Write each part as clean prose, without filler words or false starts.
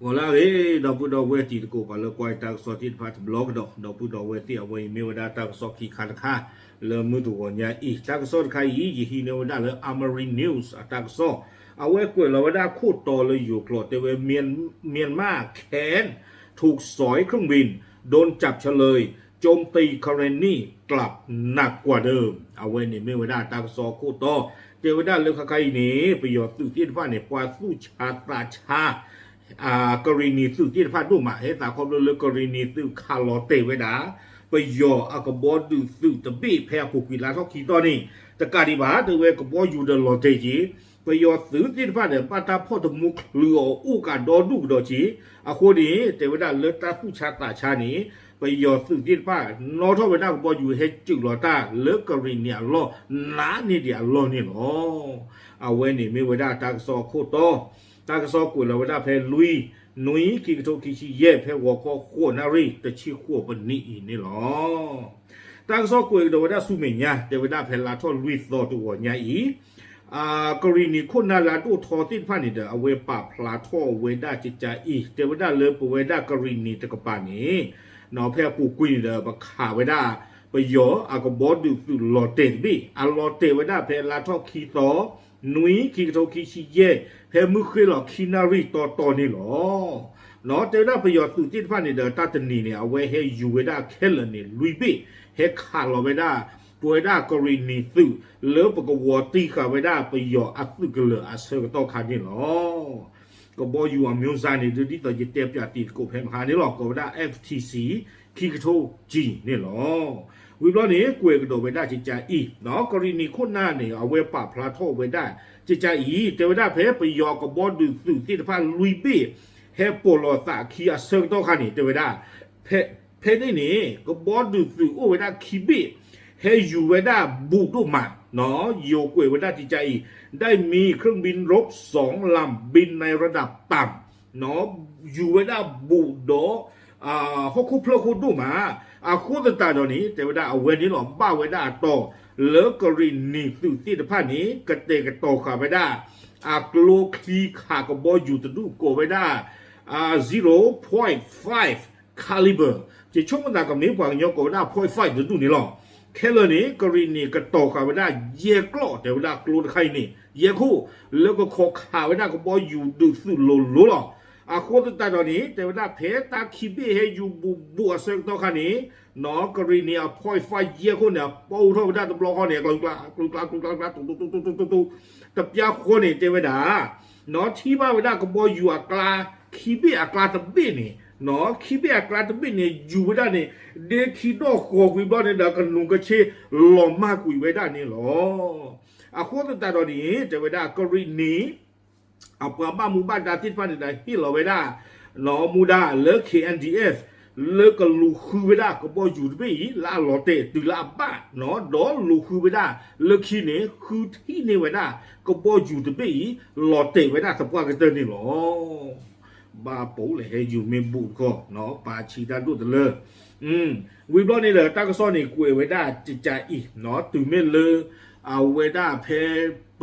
我那诶，到不到位地个把了怪当所地发 blog 到不到位地位没有那当所去看看，了没多我伢一当所看一he know that 了 Amari News 啊当所เอาไว้กวยเราได้คูดต่อเลยอยู่กลอดแต่ว่าเมียนมาแค้นถูกสอยเครื่องบินโดนจับเฉลยโจมตีคาเรนนี่กลับหนักกว่าเดิมเอาไว้เนี่ยไม่ได้ตามซอคูดต่อเจอได้เรื่องใครนี่ประโยชน์ตื่นเต้นฟ้าเนี่ยปวาสู้ชาตาชากรณีสื่อที่พาดดูมาให้ตาความเรื่องกรณีสื่อคาร์ลเตไว้ด่าไปย่ออากบอดูสื่อตะบี้แพ้ผูกกีฬาทอกขีตอนนี้แต่การดีบ้าตัวเวกบออยู่เดลอเตจีไปย่อสื่อที่พาดเนี่ยปาตาพ่อตมุกเลืออู้การดอดูดอจีอาคนนี้แต่เวลาเลือดตาผู้ชาตาชานี้ไปย่อสื่อที่พาดนอทเวลากบออยู่ให้จึงหลอตาเลือกกรณีเนี่ยล้อน้านี่เดียล้อนี่ล้อเอาไว้นี่ไม่เวลาตาสอโคโตตากระซอกุลาวดาเพลุยนุยกิกโตกิชิเย่เพวก็ขวนารีตะชิขวปนนี่นี่หรอตากระซอกุลาวดาสุเมญาเดวดาเพลาทอลุยซอตัวญาอีกรณีคนนาลาตุทอติพานิเดอเวปาพลาทอเวดาจิจาอีเดวดาเลปเวดากรณีตะกปานี้นอเพปูกุยเดบขาเวดาไปยออากบอดูสุลอเตบิอลอเตเวดาเพลาทอคีซอนุยคิกโตคิชิเย่เพมุขหลอกคินารีต่อนี่หรอเนาะเจอได้ประโยชน์สุดที่ผ่านนี่เดตัตนีเนี่ยเอาไว้ให้ยูเวด้าเคลนี่ลุยบิให้ขาลอเวด้าปวยด้ากรีนีสุเลือปกวอตีขาเวด้าประโยชน์อัตกเลอเสกต่อขานี่หรอก็บอยู่อเมริกานี่ดูดิต่อจะเตะปยาตีกูเพมหานี่หรอกก็เวด้า FTC คิกโตจีนี่หรอวิบล้อนี้กวยกระโดดไปได้จิตใจอีเนาะกรณีคนหน้าเนี่ยเอาไว้ปะพลาโทไว้ได้จิตใจอีแต่ว่าได้เพไปยอกับบอลดูสื่อที่ทำลุยบี้เฮปโปโลตาคีอาเซิงต้องขันนี่แต่ว่าได้เพนี่นี่กับบอลดูสื่อโอ้ไว้ได้คีบี้เฮอยู่ไว้ได้บูดูมาเนาะโยกวยไว้ได้จิตใจอีได้มีเครื่องบินรบ2 ลำบินในระดับต่ำเนาะอยู่ไว้ได้บูโดฮอกคุพลคุดูมาคูตตาดอนี้แต่ว่าเอาเวนี้หรอบ้าไว้ได้ต่อเลิกกรินนี่สื่อที่ผ่านนี้กระเตกระโตขาไว้ได้กโลคีขากบออยู่ตะดูโกไว้ได้0.5 caliber จะช่วงมันกับนี้กว่ายกโกได้0.5ตะดูนี่หรอแค่เลยนี้กรินนี่กระโตขาไว้ได้เยกล้อแต่ว่าโกลใครนี่เยคู่แล้วก็โคขาไว้ได้กบออยู่ดูสื่อโลโลหรอโคตรตาตอนนี้แต่ว่าเพตาคิบีให้อยู่บัวเซิงตัวขันนี้นอกรณีพอยไฟเยี่ยคนเนี่ยปูเท่าได้ตบล้อเขาเนี่ยกลางตุ๊ตับยาคนเนี่ยเจวิดานอที่บ้านวิดาก็บออยู่กลาคิบีกลาตบบีนี่นอคิบีกลาตบบีเนี่ยอยู่วิดาเนี่ยเด็กคิดดอกกวิบ้านเนี่ยดักนุงกระเชหล่อมากกุยวิดานี่หรอโคตรตาตอนนี้เจวิดากรณีเอาปบ้านมูบ้านดาติดฟันได้ที่เราไว้ได้หนอมูดาเลิก KNDF เลิกก็ลูคือไว้ได้ก็บออยู่ด้วยลาหลอเตตุลาบ้าหนอดอลูคือไว้ได้เลิกขี้เนี่ยคือที่เนี่ยไว้ได้ก็บออยู่ด้วยหลอเตไว้ได้สับว่ากันเตอร์นี่หรอบาปูเลยให้อยู่เมบุก็หนอปาชีดาดูตเลยวิบล้อนี่เลยตั้งก็ซ่อนนี่กุยไว้ได้จิตใจอีหนอตื่นเม่นเลยเอาไว้ได้เพ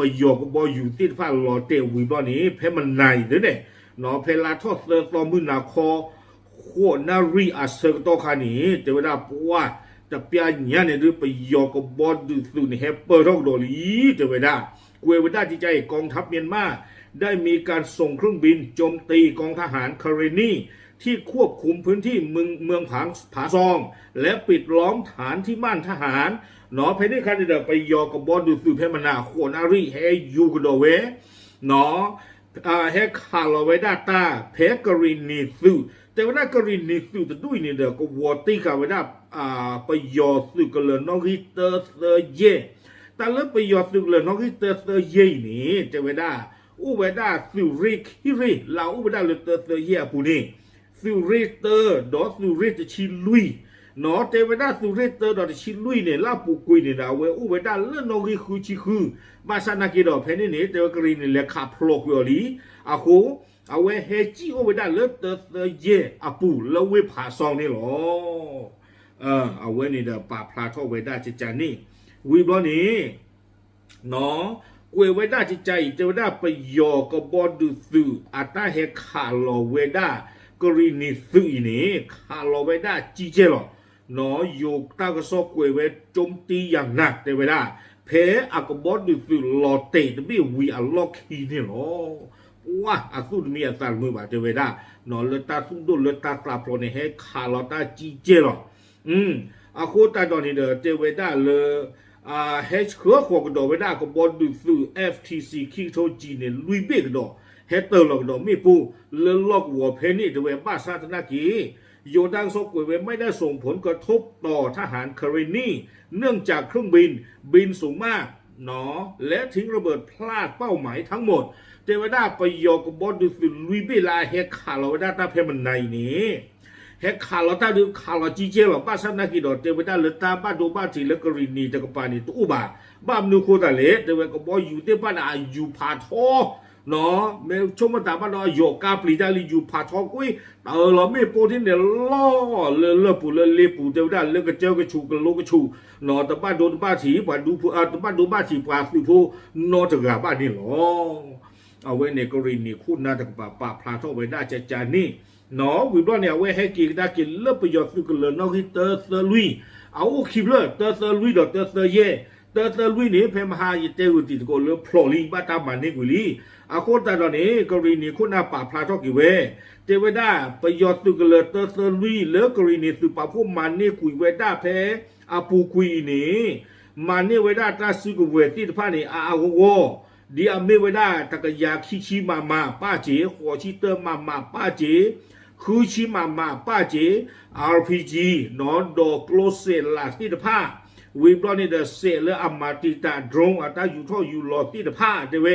ประโยคบออยู่ที่ฟ้าหลอเตวิบนี้เพมันในเด้อเนี่ยเนาะเพลาทอดเตอร์ตอมือนาคอขวนารีอาเซกตอคานี้แต่เวลาปัวจะเปียเนี่ยเนี่ยดูประโยคบอดูสุนเฮปเปอร์ทอกโดลีแต่เวลากุยเวลาจิตใจกองทัพเมียนมาได้มีการส่งเครื่องบินโจมตีกองทหารคาเรนีที่ควบคุมพื้นที่เมืองผาซองและปิดล้อมฐานที่มั่นทหารเนาะเพนี่คันเดไปยอกับบอลดูสื่อเพมนาโคนารีเฮยูกโดเวเนาะเฮคาร์ลเวด้าตาเพกรินีสื่อแต่ว่ากรินีสื่อจะด้วยนี่เดก็วอตีกาเวด้าไปยอสื่อกันเลยนอริเตอร์เซเยแต่เลิกไปยอสื่อเลยนอริเตอร์เซเยนี่จะเวด้าอุเวด้าสื่อริคิริเราอุเวด้าเลเตอร์เซเยปูนี่สื่อริเตอร์ดอสื่อริจะชิลุยเนาะเทวดาสุเรเตอร์ดอชิลุยเนี่ยลาปูกุยเนี่ยดาวเวอุเวดาเลื่อนนอริคือชิคือบาสานากิดอเพนี่เนี่ยเทวกรีเนี่ยเลขาพลอกวิอลีอาโคเอาเวเฮจิอุเวดาเลื่อนเตอร์เยอาปูแล้วเวผาซองนี่หรอเอาเวนี่เดปาพลาทอเวดาจิจานี่วิบลนี้เนาะ กวยเวด้าจิใจเจเวด้าไปยอกบอดูสืออาตาเฮขาลอเวด้ากรีนิสือนี่ขาลอเวด้าจีเจหรอเนาะโยกตากระซอกกวยเวโจมตีอย่างหนักเจเวด้าเพอากบอดูสือลอเตตบีวีอัลล็อกฮีนี่หรอว้าอาสุดมีอาสามือบาเจเวด้าเนาะเลตาสุดเลตาตาโปรเนเฮขาลอตาจีเจหรออาโคตาดอนนี่เดเจเวด้าเลเฮชเครือขวกดอเวด้าก็บอดูสือ FTC คิโตจีเนี่ยลุยเบกดอเฮเตอร์ลอกดอไม่ปูเลล็อกหัวเพนี่เดเวบ้าซาตนากีโยดังซอกวยเวไม่ได้ส่งผลกระทบต่อทหารคารินีเนื่องจากเครื่องบินสูงมากเนาะและทิ้งระเบิดพลาดเป้าหมายทั้งหมดเจเวด้าไปยอกบอดูสือลุยเบลาเฮขาลอเวด้าตาเพมันในนี้เฮขาลอตาดูขาลอจีเจหรอบ้าซานากีดอเจเวด้าเลตาบ้าดูบ้าทีเลกรินีจักรปานีตู้บ้าบ้ามนูโคตาเลเจเวก็บออยู่เตบ้านอาอยู่พาทอเนาะเมื่อชมมาตาบ้านเราโยกาปลีดาลีอยู่พาทอกุ้ยเราไม่โปรที่เนี่ยล่อเลปูเลปูเจเวด้าเลกระเจ้ากระชูกระโลกระชูเนาะแต่บ้านโดนบ้าถีบ้านดูผู้แต่บ้านดูบ้าถีปลาสิผู้นอจักรบ้านนี่หรอเอาไว้ในกรณีคุณนาตกป่าพลาทอไว้ได้จานี่เนาะวิบล้อเนี่ยไว้ให้กินได้กินเลิกประโยชน์สุกเลยนอกที่เตอร์เซอร์ลุยเอาคลิปเลยเตอร์เซอร์ลุยดอกเตอร์เซอร์เย่เตอร์เซอร์ลุยนี่เพมหายิเตอุติโกเลพลอลีบ้าตามันนี่กุลีอาโคตาตอนนี้กรณีคุณนาป่าพลาทอกิเวเจเวด้าประโยชน์สุกเลยเตอร์เซอร์ลุยเลิกกรณีสุป่าพวกมันนี่กุยเวด้าเพอาปูกุยนี่มันนี่เวด้าตาสุกเวที่ท่านี่อาโวดีอาเมเวด้าตะกยาคิมาป้าเจ๋หัวชิเตอร์มาป้าเจ๋คือชิมาป้าเจ๋ RPG นอนดอกโลเซลาที่ตะผ้าวิบลอนี่เดเซเลอมาติตาโดรนอัตาอยู่ท่ออยู่หลอที่ตะผ้าเดเว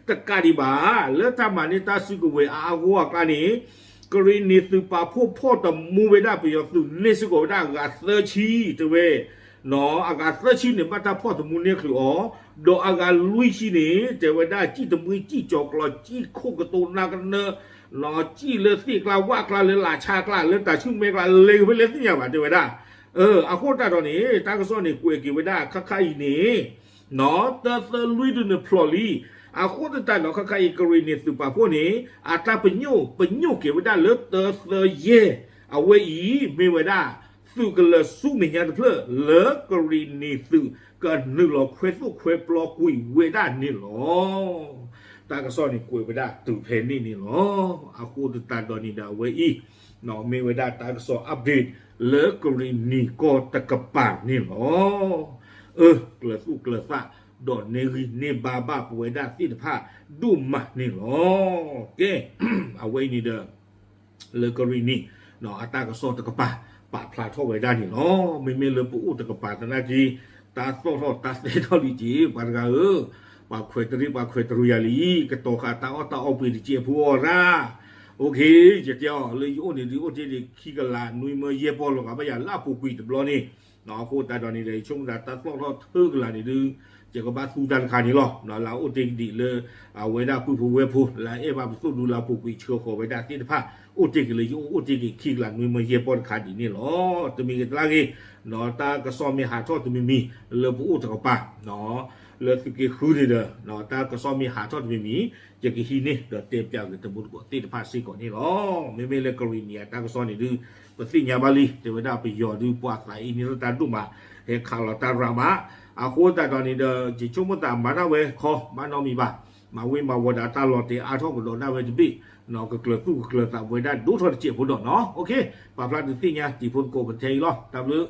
ตะกาดิบาเลทามานิตาสุกเวอาวัวกานีกรณีสุปาพวกพ่อตะมูเวด้าไปยอสุเนสุโกด้ากาเซชีเดเวเนาะอากาศชีเนี่ยบ้านตาพ่อตะมูเนี่ยคืออ๋อโดอากาศลุยชีเนี่ยเจเวด้าจี้ตะมือจี้จอกลอจี้โคกระตูนากันเนอะลอจี้เลสิกลาว่ากลาเลลาชากลาเลตาชุ่มเมกลาเลไปเลสิอย่างว่าเจเวด้าอาโคตาตอนนี้ตากระซ้อนเนี่ยกุยกิเวด้าคักอีนี่เนาะเตอร์ลุยดูเนี่ยพลอลีอาโคตาเนาะคักอีกรีเนี่ยสุปาพวกนี้อาตาเป็นโยเกเวด้าเลเตอร์เย่เอาไว้อีเมเวด้าสุกเลสุเมียนเพลเลกรีนีสุกันนึกหลอกเควสุเควปลอกุยเวด้านี่หรอตากระซ้อนนี่กุยเวด้าตุเพนนี่หรออาคูตตาดอนี่ดาเวอีเนาะเมเวด้าตากระซ้อนอัปเดตเลกรีนีก็ตะกะปากนี่หรอเกลือสุเกลือซะดอนเนรีเนบาบ้าเวด้าที่ผ้าดุมมานี่หรอเก้เอาไว้นี่เด้อเลกรีนีเนาะตากระซ้อนตะกะปาป่าพลาทอไว้ได้นี่เนาะไม่เลือปูอุตกป่าตนาจีตาโซ่ตาเสทอลีจีปากาป่าเควตรุยาลีกระโตขาตาอตาเอาปีดิเจียพัวราโอเคเจ้าเลยโอ้นี่ดิโอ้เจดิขี้กะลานุยเมย์เย่ปอลงกับพยาลาปูกุยตบล้อนี่เนาะโคตาดอนนี่เลยช่วงตาโซ่เทือกลานี่ดึงเจ้าก็บ้าสูดันคานี่หรอเนาะเราโอ้เจดิเลยเอาไว้ได้ผู้เวพูแล้วบ้าสู้ดูเราปูกุยเชื่อขอไว้ได้ที่ผ้าอุติกเลยอุติกขี้หลังมือมาเย็บปอนขาดีนี่หรอจะมีกันล่างเนาะตากระซอมมีหาทอดจะมีเลือปูจะกับปะเนาะเลือสุกี้คือเด้อเนาะตากระซอมมีหาทอดมีจะกี่ทีนี่เดี๋ยวเตรียมจากตะบุญกติดภาษีก่อนนี่หรอไม่เลยกรณีตากระซอมนี่ดูภาษียาบาลีเดี๋ยวได้ไปยอดูปวดไหลนี่เราตาดูมาเฮข่าวเราตารามาอาโคตาตอนนี้เดี๋ยวจิชุ่มตามาหน้าเวคอมาน้องมีบ้ามาเวมาวัดตาลอดเตอาทอกโดนหน้าเวจิบีเนาะก็เกลือตู้เกลือตาไว้ได้ดูทอดเจียบผลดอกเนาะโอเคปลาปลาดูสิเนี่ยจีพลโกบันเทยหรอตามเลย